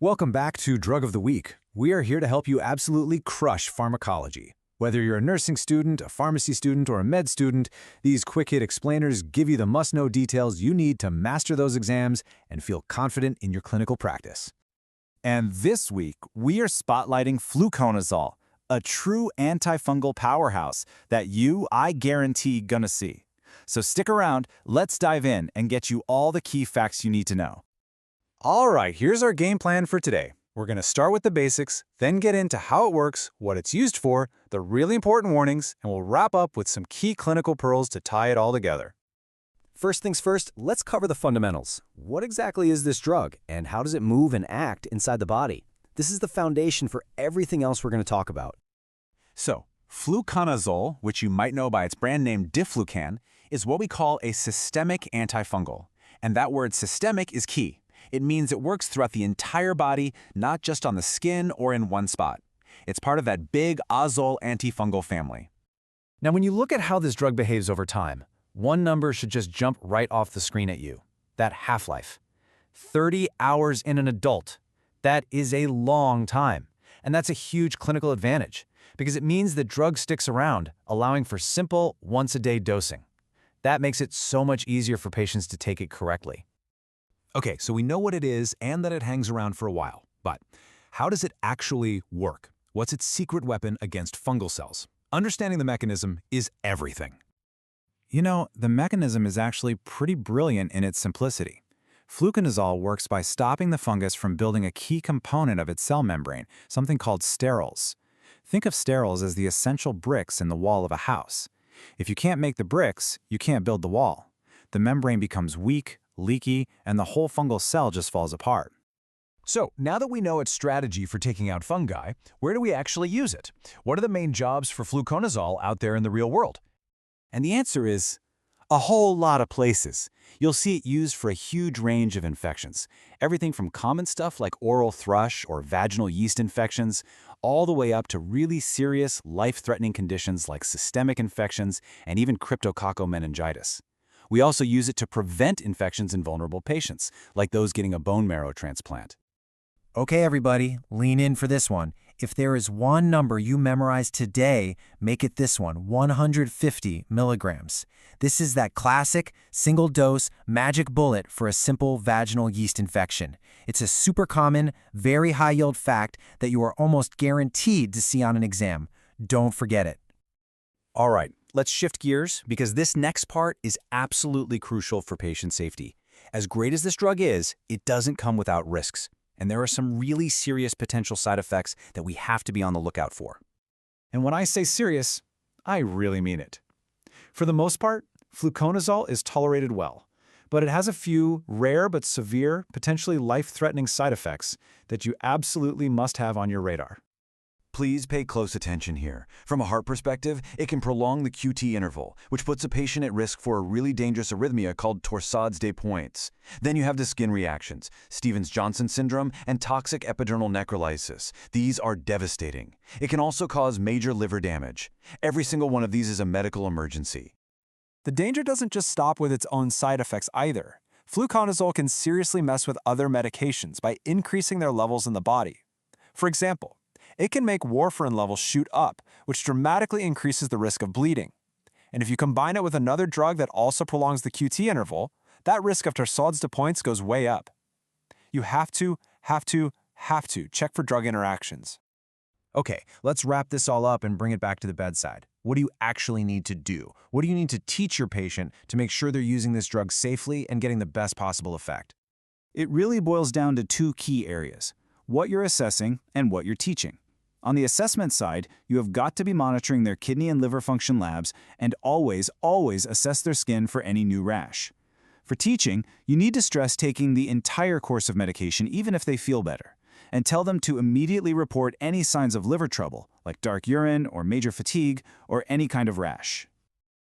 Welcome back to Drug of the Week. We are here to help you absolutely crush pharmacology. Whether you're a nursing student, a pharmacy student, or a med student, these quick-hit explainers give you the must-know details you need to master those exams and feel confident in your clinical practice. And this week, we are spotlighting Fluconazole, a true antifungal powerhouse that I guarantee, gonna see. So stick around, let's dive in and get you all the key facts you need to know. All right, here's our game plan for today. We're going to start with the basics, then get into how it works, what it's used for, the really important warnings, and we'll wrap up with some key clinical pearls to tie it all together. First things first, let's cover the fundamentals. What exactly is this drug, and how does it move and act inside the body? This is the foundation for everything else we're going to talk about. So, Fluconazole, which you might know by its brand name Diflucan, is what we call a systemic antifungal. And that word systemic is key. It means it works throughout the entire body, not just on the skin or in one spot. It's part of that big azole antifungal family. Now, when you look at how this drug behaves over time, one number should just jump right off the screen at you. That half-life. 30 hours in an adult. That is a long time. And that's a huge clinical advantage, because it means the drug sticks around, allowing for simple, once-a-day dosing. That makes it so much easier for patients to take it correctly. Okay, so we know what it is and that it hangs around for a while, but how does it actually work? What's its secret weapon against fungal cells? Understanding the mechanism is everything. You know, the mechanism is actually pretty brilliant in its simplicity. Fluconazole works by stopping the fungus from building a key component of its cell membrane, something called sterols. Think of sterols as the essential bricks in the wall of a house. If you can't make the bricks, you can't build the wall. The membrane becomes weak, leaky, and the whole fungal cell just falls apart. So, now that we know its strategy for taking out fungi, where do we actually use it? What are the main jobs for fluconazole out there in the real world? And the answer is a whole lot of places. You'll see it used for a huge range of infections. Everything from common stuff like oral thrush or vaginal yeast infections, all the way up to really serious, life-threatening conditions like systemic infections and even cryptococcal meningitis. We also use it to prevent infections in vulnerable patients, like those getting a bone marrow transplant. Okay, everybody, lean in for this one. If there is one number you memorize today, make it this one, 150 milligrams. This is that classic, single-dose, magic bullet for a simple vaginal yeast infection. It's a super common, very high-yield fact that you are almost guaranteed to see on an exam. Don't forget it. All right, let's shift gears because this next part is absolutely crucial for patient safety. As great as this drug is, it doesn't come without risks. And there are some really serious potential side effects that we have to be on the lookout for. And when I say serious, I really mean it. For the most part, fluconazole is tolerated well, but it has a few rare but severe, potentially life-threatening side effects that you absolutely must have on your radar. Please pay close attention here. From a heart perspective, it can prolong the QT interval, which puts a patient at risk for a really dangerous arrhythmia called torsades de pointes. Then you have the skin reactions, Stevens-Johnson syndrome, and toxic epidermal necrolysis. These are devastating. It can also cause major liver damage. Every single one of these is a medical emergency. The danger doesn't just stop with its own side effects either. Fluconazole can seriously mess with other medications by increasing their levels in the body. For example, it can make warfarin levels shoot up, which dramatically increases the risk of bleeding. And if you combine it with another drug that also prolongs the QT interval, that risk of torsades de pointes goes way up. You have to check for drug interactions. Okay, let's wrap this all up and bring it back to the bedside. What do you actually need to do? What do you need to teach your patient to make sure they're using this drug safely and getting the best possible effect? It really boils down to two key areas: what you're assessing and what you're teaching. On the assessment side, you have got to be monitoring their kidney and liver function labs and always assess their skin for any new rash. For teaching, you need to stress taking the entire course of medication even if they feel better, and tell them to immediately report any signs of liver trouble, like dark urine or major fatigue or any kind of rash.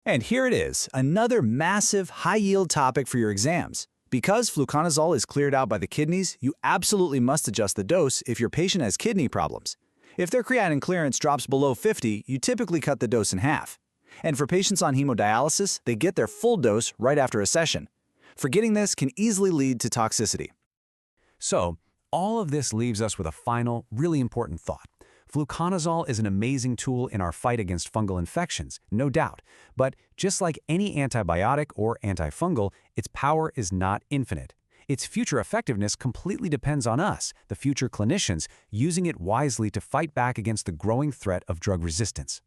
And here it is, another massive, high-yield topic for your exams. Because fluconazole is cleared out by the kidneys, you absolutely must adjust the dose if your patient has kidney problems. If their creatinine clearance drops below 50, you typically cut the dose in half. And for patients on hemodialysis, they get their full dose right after a session. Forgetting this can easily lead to toxicity. So, All of this leaves us with a final, really important thought. Fluconazole is an amazing tool in our fight against fungal infections, no doubt. But just like any antibiotic or antifungal, its power is not infinite. Its future effectiveness completely depends on us, the future clinicians, using it wisely to fight back against the growing threat of drug resistance.